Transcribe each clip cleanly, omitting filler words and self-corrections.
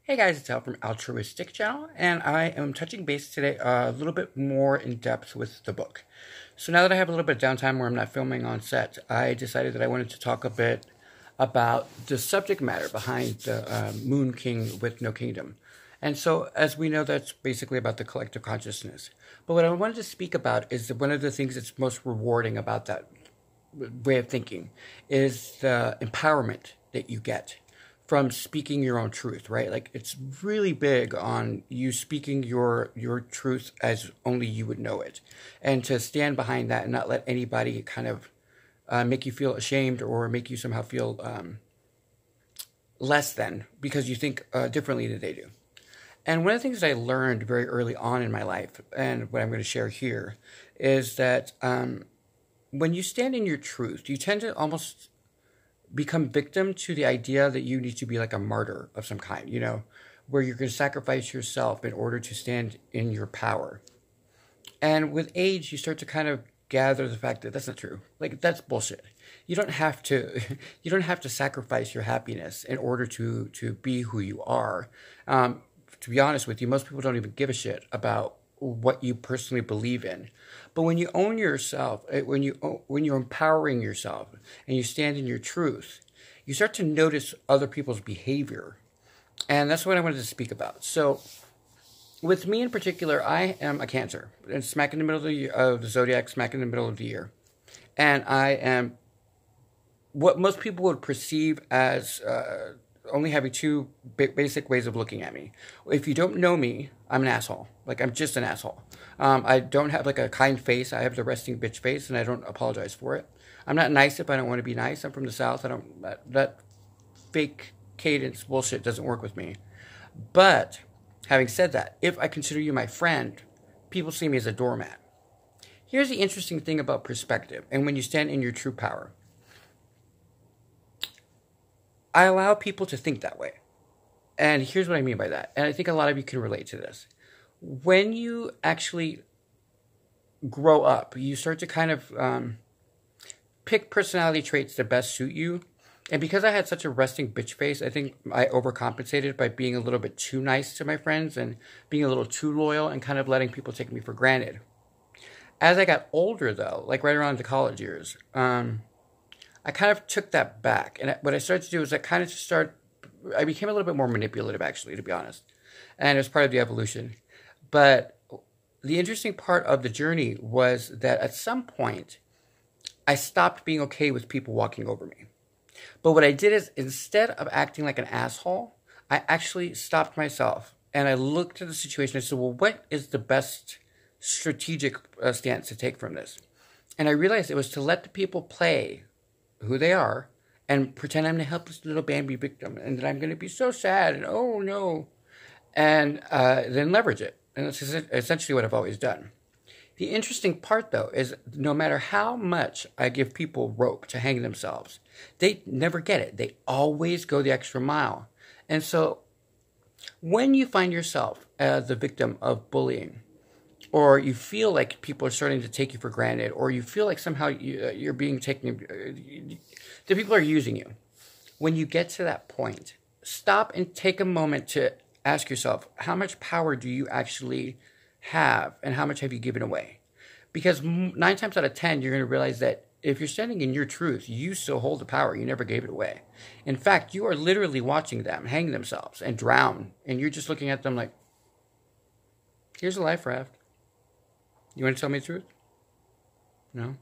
Hey guys, it's Al from Altruistic Channel, and I am touching base today a little bit more in depth with the book. So now that I have a little bit of downtime where I'm not filming on set, I decided that I wanted to talk a bit about the subject matter behind the Moon King with No Kingdom. And so, as we know, that's basically about the collective consciousness. But what I wanted to speak about is that one of the things that's most rewarding about that way of thinking is the empowerment that you get from speaking your own truth, right? Like, it's really big on you speaking your truth as only you would know it, and to stand behind that and not let anybody kind of make you feel ashamed or make you somehow feel less than because you think differently than they do. And one of the things that I learned very early on in my life, and what I'm going to share here, is that when you stand in your truth, you tend to almost become victim to the idea that you need to be like a martyr of some kind, you know, where you're going to sacrifice yourself in order to stand in your power. And with age, you start to kind of gather the fact that that's not true. Like, that's bullshit. You don't have to, you don't have to sacrifice your happiness in order to be who you are. To be honest with you, most people don't even give a shit about what you personally believe in. But when you own yourself, when you're empowering yourself and you stand in your truth, you start to notice other people's behavior. And that's what I wanted to speak about. So with me in particular, I am a Cancer. And smack in the middle of the zodiac, smack in the middle of the year. And I am what most people would perceive as only having two basic ways of looking at me. If you don't know me, I'm an asshole. Like, I'm just an asshole. I don't have like a kind face. I have the resting bitch face, and I don't apologize for it. I'm not nice if I don't want to be nice. I'm from the South. That fake cadence bullshit doesn't work with me. But having said that, if I consider you my friend, people see me as a doormat. Here's the interesting thing about perspective, and when you stand in your true power. I allow people to think that way. And here's what I mean by that. And I think a lot of you can relate to this. When you actually grow up, you start to kind of pick personality traits that best suit you. And because I had such a resting bitch face, I think I overcompensated by being a little bit too nice to my friends and being a little too loyal and kind of letting people take me for granted. As I got older, though, like right around the college years, I kind of took that back. And what I started to do is I became a little bit more manipulative, actually, to be honest. And it was part of the evolution. But the interesting part of the journey was that at some point, I stopped being okay with people walking over me. But what I did is, instead of acting like an asshole, I actually stopped myself. And I looked at the situation and said, well, what is the best strategic stance to take from this? And I realized it was to let the people play who they are and pretend I'm the helpless little Bambi victim and that I'm going to be so sad and oh no, and then leverage it. And that's essentially what I've always done. The interesting part, though, is no matter how much I give people rope to hang themselves, they never get it. They always go the extra mile. And so when you find yourself as the victim of bullying, or you feel like people are starting to take you for granted, or you feel like somehow you're being taken, the people are using you. When you get to that point, stop and take a moment to ask yourself, how much power do you actually have, and how much have you given away? Because 9 times out of 10, you're going to realize that if you're standing in your truth, you still hold the power. You never gave it away. In fact, you are literally watching them hang themselves and drown, and you're just looking at them like, here's a life raft. You want to tell me the truth? No?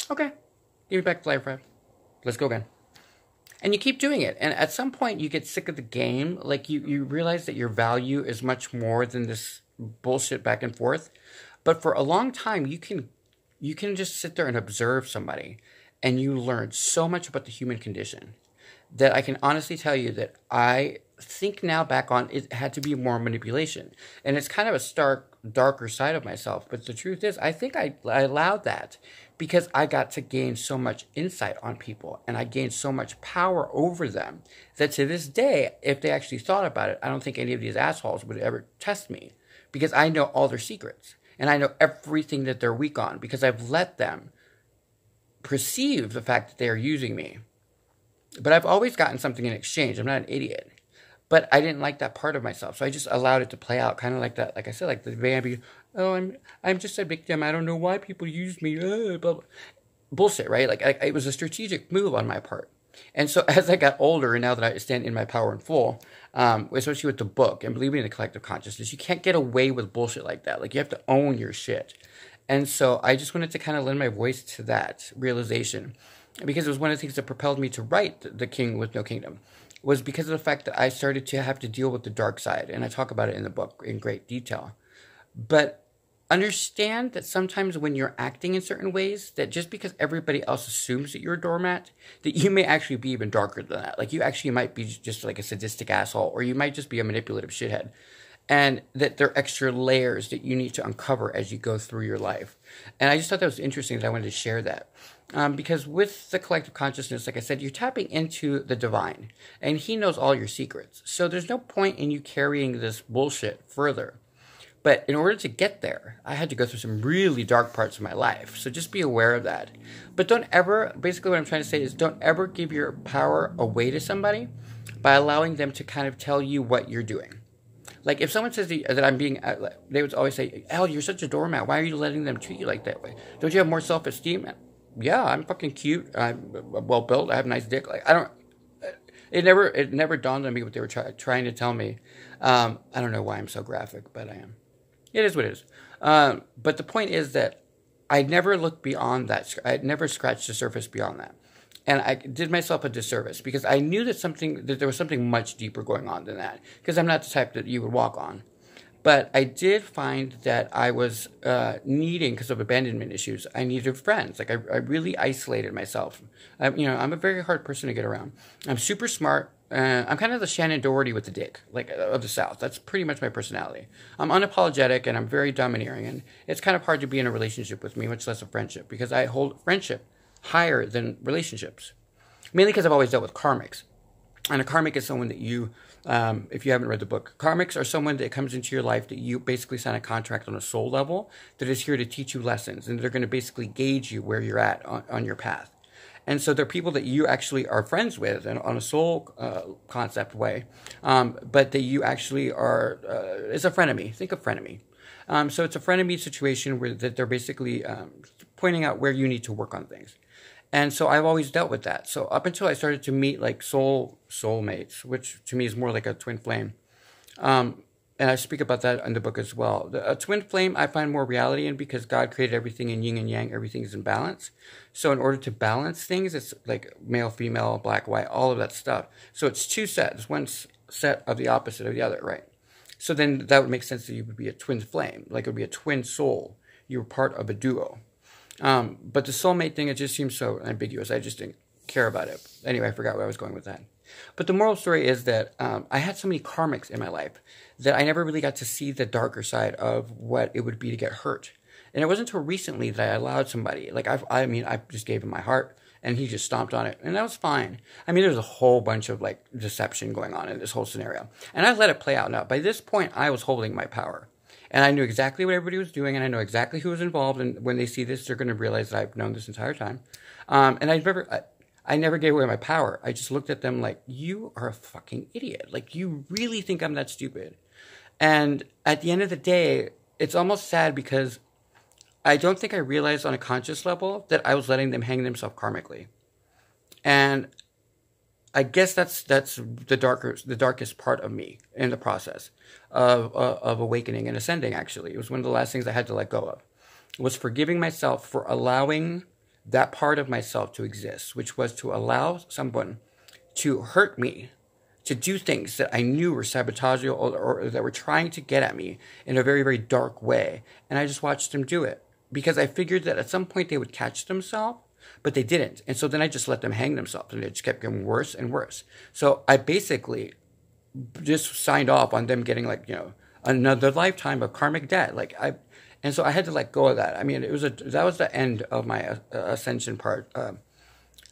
Okay. Give me back the life raft. Let's go again. And you keep doing it. And at some point, you get sick of the game. Like, you realize that your value is much more than this bullshit back and forth. But for a long time, you can just sit there and observe somebody. And you learn so much about the human condition that I can honestly tell you that I think now back on it had to be more manipulation. And it's kind of a stark, darker side of myself. But the truth is, I think I allowed that because I got to gain so much insight on people and I gained so much power over them that to this day, if they actually thought about it, I don't think any of these assholes would ever test me because I know all their secrets and I know everything that they're weak on because I've let them perceive the fact that they are using me. But I've always gotten something in exchange. I'm not an idiot. But I didn't like that part of myself, so I just allowed it to play out, kind of like that. Like I said, like the Bambi. Oh, I'm just a victim. I don't know why people use me. Blah, blah. Bullshit, right? Like it was a strategic move on my part. And so as I got older, and now that I stand in my power in full, especially with the book and believing in the collective consciousness, you can't get away with bullshit like that. Like you have to own your shit. And so I just wanted to kind of lend my voice to that realization, because it was one of the things that propelled me to write The King with No Kingdom, was because of the fact that I started to have to deal with the dark side. And I talk about it in the book in great detail. But understand that sometimes when you're acting in certain ways, that just because everybody else assumes that you're a doormat, that you may actually be even darker than that. Like you actually might be just like a sadistic asshole, or you might just be a manipulative shithead. And that there are extra layers that you need to uncover as you go through your life. And I just thought that was interesting that I wanted to share that. Because with the collective consciousness, like I said, you're tapping into the divine. And he knows all your secrets. So there's no point in you carrying this bullshit further. But in order to get there, I had to go through some really dark parts of my life. So just be aware of that. But don't ever, basically what I'm trying to say is don't ever give your power away to somebody by allowing them to kind of tell you what you're doing. Like if someone says that I'm being, they would always say, "Al, you're such a doormat. Why are you letting them treat you like that way? Don't you have more self-esteem?" Yeah, I'm fucking cute. I'm well built. I have a nice dick. Like I don't. It never dawned on me what they were trying to tell me. I don't know why I'm so graphic, but I am. It is what it is. But the point is that I never looked beyond that. I never scratched the surface beyond that. And I did myself a disservice because I knew that there was something much deeper going on than that, because I'm not the type that you would walk on. But I did find that I was needing, because of abandonment issues, I needed friends. Like I really isolated myself. I'm a very hard person to get around. I'm super smart. I'm kind of the Shannon Doherty with the dick, like of the South. That's pretty much my personality. I'm unapologetic and I'm very domineering, and it's kind of hard to be in a relationship with me, much less a friendship, because I hold friendship higher than relationships, mainly because I've always dealt with karmics. And a karmic is someone that you, if you haven't read the book, karmics are someone that comes into your life that you basically sign a contract on a soul level that is here to teach you lessons, and they're going to basically gauge you where you're at on your path. And so they're people that you actually are friends with and on a soul concept way, but that you actually are, it's a frenemy. Think of frenemy. So it's a frenemy situation where that they're basically pointing out where you need to work on things. And so I've always dealt with that. So up until I started to meet like soulmates, which to me is more like a twin flame. And I speak about that in the book as well. A twin flame I find more reality in, because God created everything in yin and yang. Everything is in balance. So in order to balance things, it's like male, female, black, white, all of that stuff. So it's two sets, one set of the opposite of the other, right? So then that would make sense that you would be a twin flame, like it would be a twin soul. You were part of a duo. But the soulmate thing, it just seems so ambiguous. I just didn't care about it. Anyway, I forgot where I was going with that. But the moral story is that I had so many karmics in my life that I never really got to see the darker side of what it would be to get hurt. And it wasn't until recently that I allowed somebody, like I just gave him my heart and he just stomped on it, and that was fine. I mean, there was a whole bunch of like deception going on in this whole scenario, and I let it play out. Now, by this point, I was holding my power. And I knew exactly what everybody was doing, and I know exactly who was involved. And when they see this, they're going to realize that I've known this entire time. And I never gave away my power. I just looked at them like, you are a fucking idiot. Like, you really think I'm that stupid? And at the end of the day, it's almost sad, because I don't think I realized on a conscious level that I was letting them hang themselves karmically. And I guess that's the darkest part of me in the process of awakening and ascending. Actually, it was one of the last things I had to let go of, was forgiving myself for allowing that part of myself to exist, which was to allow someone to hurt me, to do things that I knew were sabotageable or that were trying to get at me in a very, very dark way, and I just watched them do it, because I figured that at some point they would catch themselves. But they didn't. And so then I just let them hang themselves, and it just kept getting worse and worse. So I basically just signed off on them getting another lifetime of karmic debt. And so I had to let go of that. I mean, that was the end of my ascension part.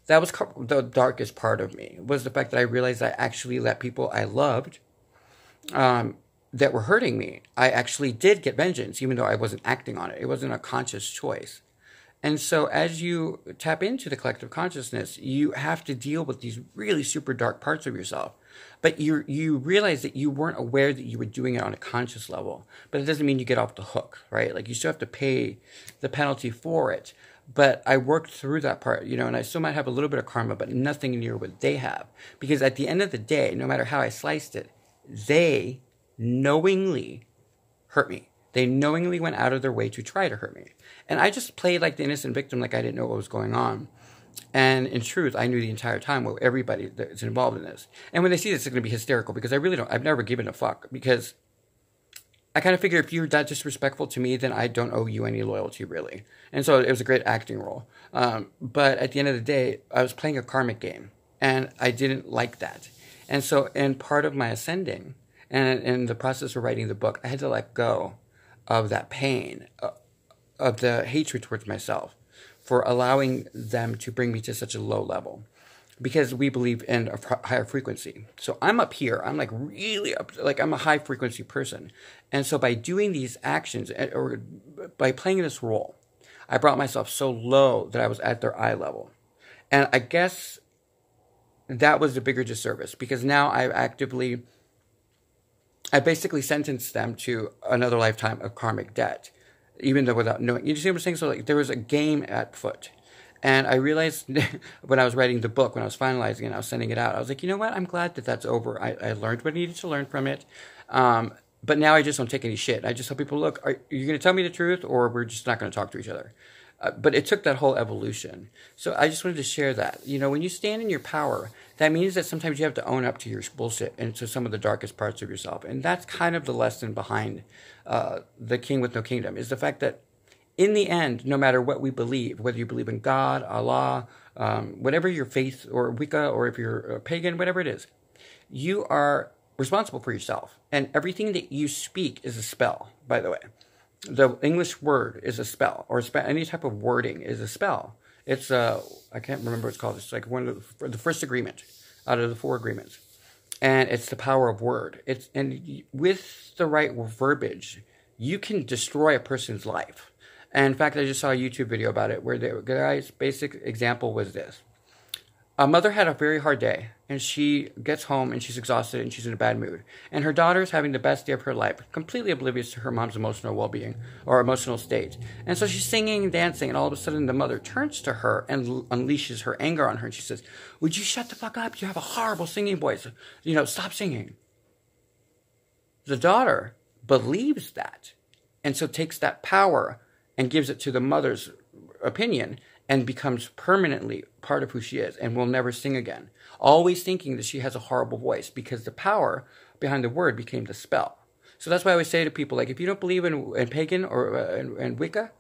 That was the darkest part of me, was the fact that I realized I actually let people I loved that were hurting me. I actually did get vengeance, even though I wasn't acting on it. It wasn't a conscious choice. And so as you tap into the collective consciousness, you have to deal with these really super dark parts of yourself. But you realize that you weren't aware that you were doing it on a conscious level. But it doesn't mean you get off the hook, right? Like, you still have to pay the penalty for it. But I worked through that part, you know, and I still might have a little bit of karma, but nothing near what they have. Because at the end of the day, no matter how I sliced it, they knowingly hurt me. They knowingly went out of their way to try to hurt me. And I just played like the innocent victim, like I didn't know what was going on. And in truth, I knew the entire time what everybody that's involved in this. And when they see this, it's going to be hysterical, because I really don't, I've never given a fuck, because I kind of figure if you're that disrespectful to me, then I don't owe you any loyalty, really. And so it was a great acting role. But at the end of the day, I was playing a karmic game, and I didn't like that. And so in part of my ascending, and in the process of writing the book, I had to let go of that pain, of the hatred towards myself, for allowing them to bring me to such a low level. Because we believe in a higher frequency. So I'm up here. I'm like really up, like I'm a high frequency person. And so by doing these actions, or by playing this role, I brought myself so low that I was at their eye level. And I guess that was the bigger disservice, because now I basically sentenced them to another lifetime of karmic debt, even though without knowing. You see what I'm saying? So like there was a game at foot. And I realized when I was writing the book, when I was finalizing it, I was sending it out, I was like, you know what? I'm glad that that's over. I learned what I needed to learn from it. But now I just don't take any shit. I just tell people, look, are you going to tell me the truth, or we're just not going to talk to each other? But it took that whole evolution. So I just wanted to share that. You know, when you stand in your power, that means that sometimes you have to own up to your bullshit and to some of the darkest parts of yourself. And that's kind of the lesson behind the King with No Kingdom, is the fact that in the end, no matter what we believe, whether you believe in God, Allah, whatever your faith, or Wicca, or if you're a pagan, whatever it is, you are responsible for yourself. And everything that you speak is a spell, by the way. The English word is a spell, or any type of wording is a spell. It's, I can't remember what it's called. It's like one of the first agreement out of the 4 agreements. And it's the power of word. And with the right verbiage, you can destroy a person's life. And in fact, I just saw a YouTube video about it, where the guy's basic example was this. A mother had a very hard day, and she gets home, and she's exhausted, and she's in a bad mood. And her daughter's having the best day of her life, completely oblivious to her mom's emotional well-being, or emotional state. And so she's singing and dancing, and all of a sudden the mother turns to her and unleashes her anger on her, and she says, would you shut the fuck up? You have a horrible singing voice. You know, stop singing. The daughter believes that, and so takes that power and gives it to the mother's opinion, and becomes permanently part of who she is, and will never sing again. Always thinking that she has a horrible voice, because the power behind the word became the spell. So that's why I always say to people, like, if you don't believe in pagan or in Wicca,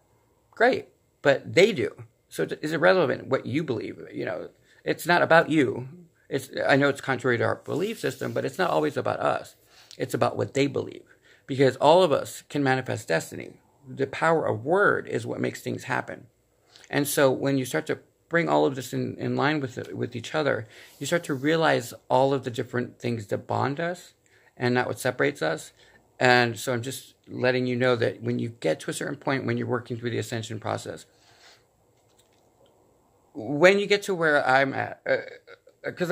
great, but they do. So it's irrelevant what you believe. You know, it's not about you. I know it's contrary to our belief system, but it's not always about us. It's about what they believe, because all of us can manifest destiny. The power of word is what makes things happen. And so when you start to bring all of this in line with each other, you start to realize all of the different things that bond us and not what separates us. And so I'm just letting you know that when you get to a certain point, when you're working through the ascension process, when you get to where I'm at, because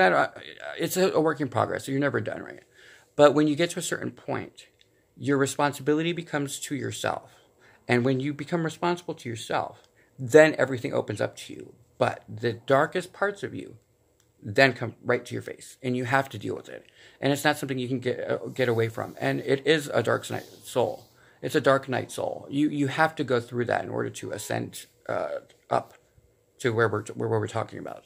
it's a work in progress, so you're never done, right? But when you get to a certain point, your responsibility becomes to yourself. And when you become responsible to yourself, then everything opens up to you. But the darkest parts of you then come right to your face, and you have to deal with it. And it's not something you can get away from. And it is a dark night soul. It's a dark night soul. You have to go through that in order to ascend up to where we're talking about.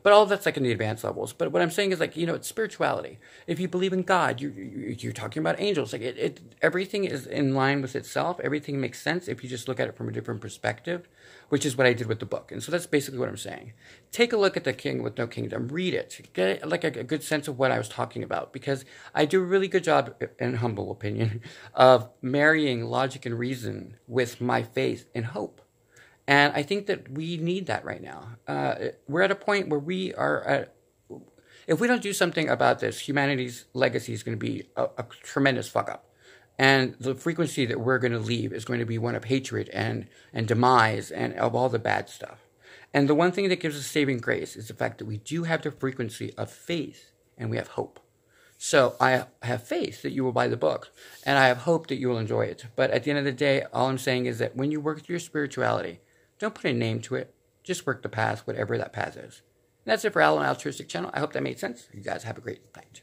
But all of that's like in the advanced levels. But what I'm saying is, like, you know, it's spirituality. If you believe in God, you're talking about angels. Like everything is in line with itself. Everything makes sense if you just look at it from a different perspective, which is what I did with the book. And so that's basically what I'm saying. Take a look at The King with No Kingdom. Read it. Get like a good sense of what I was talking about, because I do a really good job, in humble opinion, of marrying logic and reason with my faith and hope. And I think that we need that right now. We're at a point where we are at, if we don't do something about this, humanity's legacy is going to be a tremendous fuck up. And the frequency that we're going to leave is going to be one of hatred and demise and of all the bad stuff. And the one thing that gives us saving grace is the fact that we do have the frequency of faith and we have hope. So I have faith that you will buy the book, and I have hope that you will enjoy it. But at the end of the day, all I'm saying is that when you work through your spirituality, don't put a name to it. Just work the path, whatever that path is. And that's it for Alan Altruistic Channel. I hope that made sense. You guys have a great night.